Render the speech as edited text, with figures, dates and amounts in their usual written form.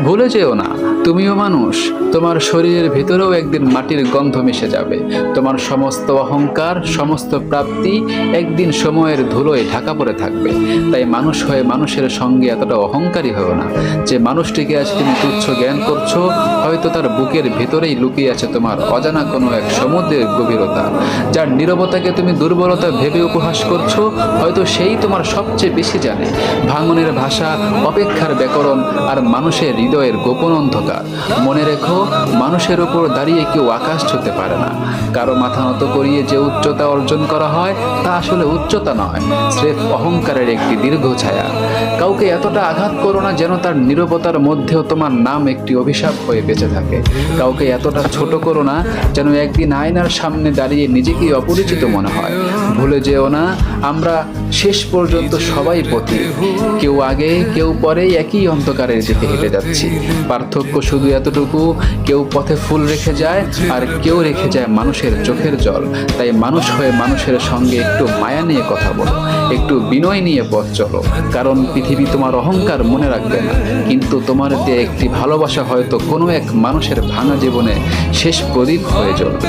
ভুলে যেও না তুমিও মানুষ, তোমার শরীরের ভিতরেও একদিন মাটির গন্ধ মিশে যাবে। তোমার সমস্ত অহংকার, সমস্ত প্রাপ্তি একদিন সময়ের ধুলোয় ঢাকা পড়ে থাকবে। তাই মানুষ হয়ে মানুষের সঙ্গে এতটা অহংকারী হও না। যে মানুষটিকে আজ তুমি তুচ্ছ জ্ঞান করছো, হয়তো তার বুকের ভিতরেই লুকিয়ে আছে তোমার অজানা কোনো এক সমুদ্রের গভীরতা। যার নীরবতাকে তুমি দুর্বলতা ভেবে উপহাস করছো, হয়তো সেই তোমার সবচেয়ে বেশি জানে ভাঙনের ভাষা, অপেক্ষার ব্যাকরণ আর মানুষের হৃদয়ের গোপন অন্ধকার। মনে রেখো, মানুষের ওপর দাঁড়িয়ে কেউ আকাশ ছুঁতে পারে না। কারো মাথা নত করিয়ে যে উচ্চতা অর্জন করা হয় তা আসলে উচ্চতা নয়, স্রেফ অহংকারের একটি দীর্ঘ ছায়া। কাউকে এতটা আঘাত করো না যেন তার নীরবতার মধ্যেও তোমার নাম একটি অভিশাপ হয়ে বেঁচে থাকে। কাউকে এতটা ছোট করো না যেন একদিন আয়নার সামনে দাঁড়িয়ে নিজেকেই অপরিচিত মনে হয়। ভুলে যেও না, আমরা শেষ পর্যন্ত সবাই পথিক, কেউ আগে কেউ পরে একই অন্ধকারের দিকে হেঁটে যাচ্ছি। পার্থক্য শুধু এতটুকু, কেউ পথে ফুল রেখে যায় আর কেউ রেখে যায় মানুষের চোখের জল। তাই মানুষ হয়ে মানুষের সঙ্গে একটু মায়া নিয়ে কথা বলো, একটু বিনয় নিয়ে পথ চলো। কারণ পৃথিবী তোমার অহংকার মনে রাখবে না, কিন্তু তোমার দিয়ে একটি ভালোবাসা হয়তো কোনো এক মানুষের ভাঙা জীবনে শেষ প্রদীপ হয়ে জ্বলবে।